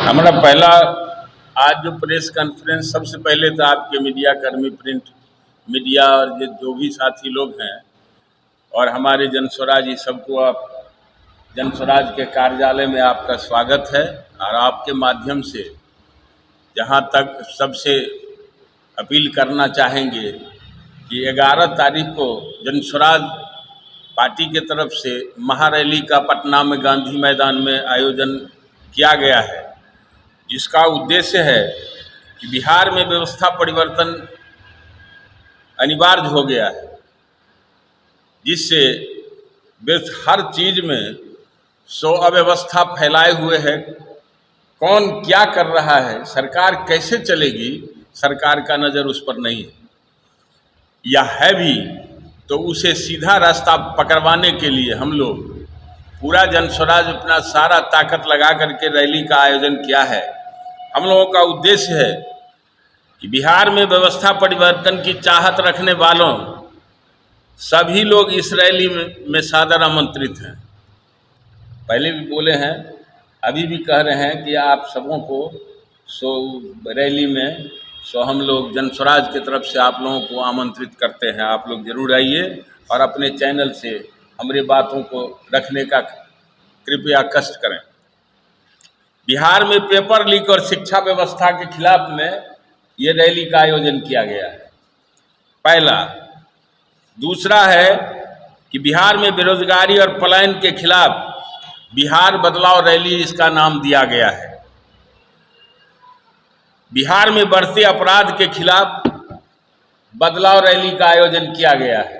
हमारा पहला आज जो प्रेस कॉन्फ्रेंस, सबसे पहले तो आपके मीडिया कर्मी, प्रिंट मीडिया और ये जो भी साथी लोग हैं और हमारे जनस्वराज, ये सबको आप जनस्वराज के कार्यालय में आपका स्वागत है। और आपके माध्यम से जहाँ तक सबसे अपील करना चाहेंगे कि 11 तारीख को जनस्वराज पार्टी के तरफ से महारैली का पटना में गांधी मैदान में आयोजन किया गया है, जिसका उद्देश्य है कि बिहार में व्यवस्था परिवर्तन अनिवार्य हो गया है, जिससे हर चीज़ में अव्यवस्था फैलाए हुए है। कौन क्या कर रहा है, सरकार कैसे चलेगी, सरकार का नज़र उस पर नहीं है, या है भी तो उसे सीधा रास्ता पकड़वाने के लिए हम लोग पूरा जनस्वराज अपना सारा ताकत लगा करके रैली का आयोजन किया है। हम लोगों का उद्देश्य है कि बिहार में व्यवस्था परिवर्तन की चाहत रखने वालों सभी लोग इस रैली में सादर आमंत्रित हैं। पहले भी बोले हैं, अभी भी कह रहे हैं कि आप सबों को रैली में हम लोग जनस्वराज की तरफ से आप लोगों को आमंत्रित करते हैं। आप लोग जरूर आइए और अपने चैनल से हमारी बातों को रखने का कृपया कष्ट करें। बिहार में पेपर लीक और शिक्षा व्यवस्था के खिलाफ में ये रैली का आयोजन किया गया है, पहला। दूसरा है कि बिहार में बेरोजगारी और पलायन के खिलाफ बिहार बदलाव रैली इसका नाम दिया गया है। बिहार में बढ़ते अपराध के खिलाफ बदलाव रैली का आयोजन किया गया है।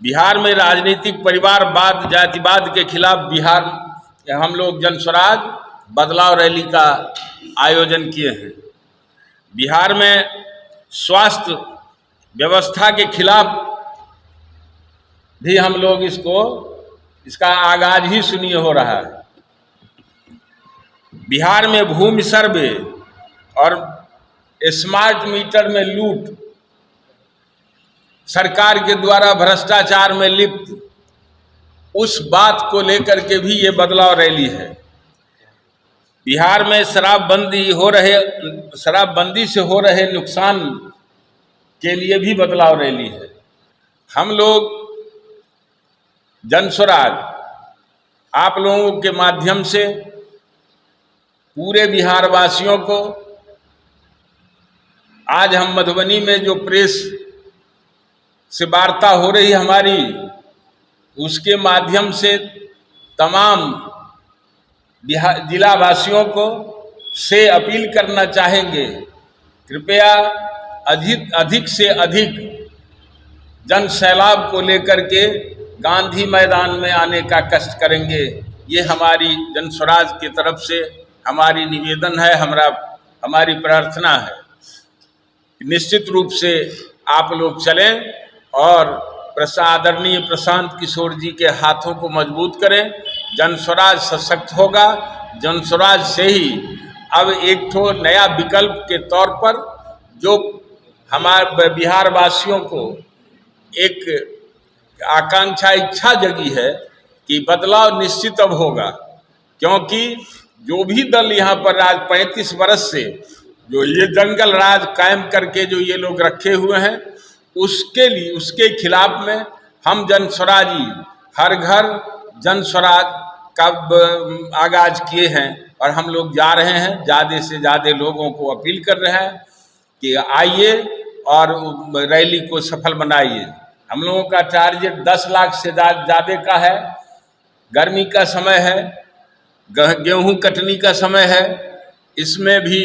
बिहार में राजनीतिक परिवारवाद, जातिवाद के खिलाफ हम लोग जनस्वराज बदलाव रैली का आयोजन किए हैं। बिहार में स्वास्थ्य व्यवस्था के खिलाफ भी हम लोग इसका आगाज ही सुनिए हो रहा है। बिहार में भूमि सर्वे और स्मार्ट मीटर में लूट, सरकार के द्वारा भ्रष्टाचार में लिप्त, उस बात को लेकर के भी ये बदलाव रैली है। बिहार में शराबबंदी से हो रहे नुकसान के लिए भी बदलाव रैली है। हम लोग जनस्वराज आप लोगों के माध्यम से पूरे बिहार वासियों को, आज हम मधुबनी में जो प्रेस से वार्ता हो रही हमारी, उसके माध्यम से तमाम जिला वासियों को से अपील करना चाहेंगे, कृपया अधिक से अधिक जन सैलाब को लेकर के गांधी मैदान में आने का कष्ट करेंगे। ये हमारी जनस्वराज की तरफ से हमारी निवेदन है, हमारी प्रार्थना है। निश्चित रूप से आप लोग चलें और आदरणीय प्रशांत किशोर जी के हाथों को मजबूत करें। जनस्वराज सशक्त होगा। जनस्वराज से ही अब एक ठो नया विकल्प के तौर पर जो हमारे बिहार वासियों को एक आकांक्षा, इच्छा जगी है कि बदलाव निश्चित अब होगा, क्योंकि जो भी दल यहाँ पर आज 35 वर्ष से जो ये जंगल राज कायम करके जो ये लोग रखे हुए हैं, उसके खिलाफ में हम जनस्वराजी हर घर जनस्वराज का आगाज किए हैं और हम लोग जा रहे हैं। ज़्यादा से ज़्यादा लोगों को अपील कर रहे हैं कि आइए और रैली को सफल बनाइए। हम लोगों का टारगेट 10 लाख से ज़्यादा का है। गर्मी का समय है, गेहूं कटनी का समय है, इसमें भी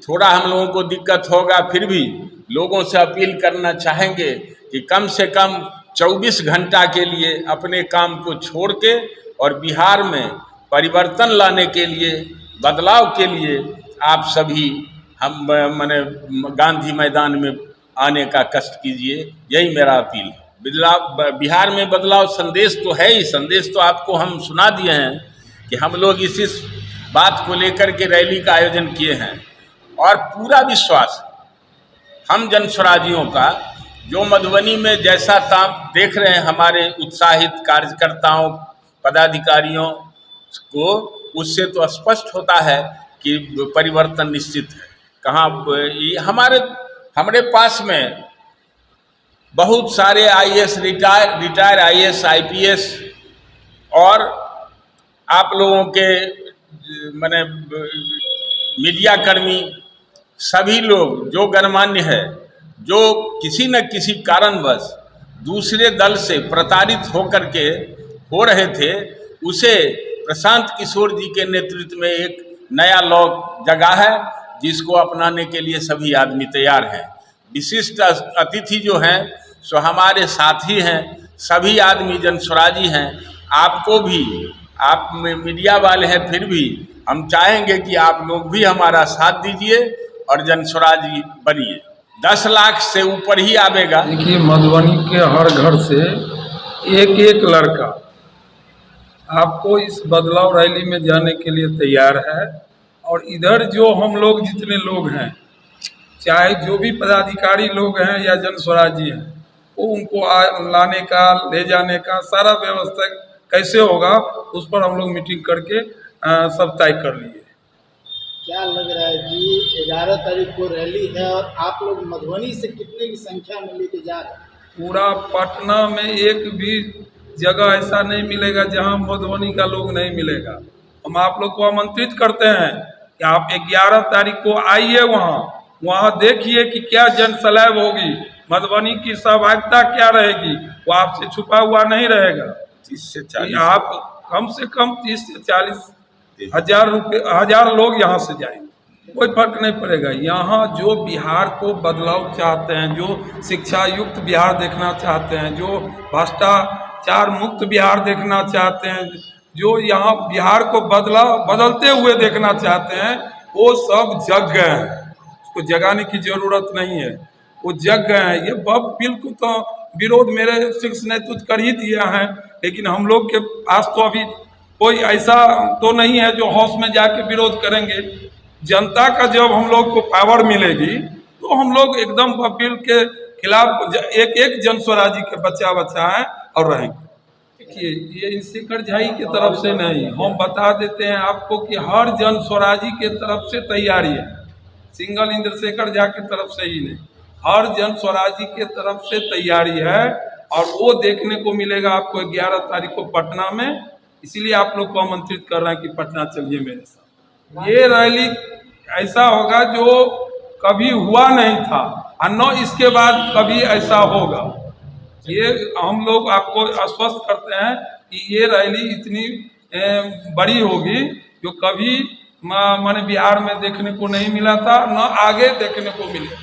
थोड़ा हम लोगों को दिक्कत होगा। फिर भी लोगों से अपील करना चाहेंगे कि कम से कम 24 घंटा के लिए अपने काम को छोड़ के और बिहार में परिवर्तन लाने के लिए, बदलाव के लिए आप सभी हम गांधी मैदान में आने का कष्ट कीजिए। यही मेरा अपील है। बिहार में बदलाव संदेश तो है ही, संदेश तो आपको हम सुना दिए हैं कि हम लोग इसी बात को लेकर के रैली का आयोजन किए हैं। और पूरा विश्वास हम जनस्वराजियों का, जो मधुबनी में जैसा काम देख रहे हैं हमारे उत्साहित कार्यकर्ताओं, पदाधिकारियों को, उससे तो स्पष्ट होता है कि परिवर्तन निश्चित है। कहाँ ये हमारे पास में बहुत सारे आईएएस रिटायर आईएएस आईपीएस और आप लोगों के माने मीडिया कर्मी सभी लोग जो गणमान्य है, जो किसी न किसी कारणवश दूसरे दल से प्रताड़ित होकर के हो रहे थे, उसे प्रशांत किशोर जी के नेतृत्व में एक नया लॉ जगा है, जिसको अपनाने के लिए सभी आदमी तैयार हैं। विशिष्ट अतिथि जो हैं सो हमारे साथी हैं, सभी आदमी जनस्वराजी हैं। आपको भी, आप मीडिया वाले हैं, फिर भी हम चाहेंगे कि आप लोग भी हमारा साथ दीजिए और जनस्वराजी बनिए। 10 लाख से ऊपर ही आवेगा। देखिए, मधुबनी के हर घर से एक एक लड़का आपको इस बदलाव रैली में जाने के लिए तैयार है। और इधर जो हम लोग जितने लोग हैं, चाहे जो भी पदाधिकारी लोग हैं या जनस्वराजी हैं, वो उनको लाने का, ले जाने का सारा व्यवस्था कैसे होगा, उस पर हम लोग मीटिंग करके सब तय कर लिए। क्या लग रहा है जी, 11 तारीख को रैली है और आप लोग मधुबनी से कितने की संख्या में लेके जा रहे हैं? पूरा पटना में एक भी जगह ऐसा नहीं मिलेगा जहां मधुबनी का लोग नहीं मिलेगा। हम आप लोग को आमंत्रित करते हैं कि आप 11 तारीख को आइए, वहाँ देखिए कि क्या जनसलैब होगी, मधुबनी की सहभागिता क्या रहेगी, वो आपसे छुपा हुआ नहीं रहेगा। 30 से 40 आप कम से कम 30 से 40 हजार लोग यहाँ से जाएंगे, कोई फर्क नहीं पड़ेगा। यहाँ जो बिहार को बदलाव चाहते हैं, जो शिक्षा युक्त बिहार देखना चाहते हैं, जो भ्रष्टाचार मुक्त बिहार देखना चाहते हैं, जो यहाँ बिहार को बदलते हुए देखना चाहते हैं, वो सब जग गए हैं। उसको जगाने की जरूरत नहीं है, वो जग गए हैं। ये बिल्कुल तो विरोध मेरे शीर्ष नेतृत्व कर ही दिया है, लेकिन हम लोग के पास तो अभी कोई ऐसा तो नहीं है जो हाउस में जाके विरोध करेंगे। जनता का जब हम लोग को पावर मिलेगी तो हम लोग एकदम बिल के खिलाफ एक एक जनस्वराजी के बच्चा है और रहेंगे। देखिए, ये इंद्रशेखर झाई की तरफ से नहीं, हम बता देते हैं आपको कि हर जनस्वराजी के तरफ से तैयारी है, सिंगल इंद्रशेखर झा की तरफ से ही नहीं, हर जनस्वराजी के तरफ से तैयारी है। और वो देखने को मिलेगा आपको 11 तारीख को पटना में। इसीलिए आप लोग को आमंत्रित कर रहे हैं कि पटना चलिए मेरे साथ। ये रैली ऐसा होगा जो कभी हुआ नहीं था और न इसके बाद कभी ऐसा होगा। ये हम लोग आपको आश्वस्त करते हैं कि ये रैली इतनी बड़ी होगी जो कभी माने बिहार में देखने को नहीं मिला था, न आगे देखने को मिलेगा।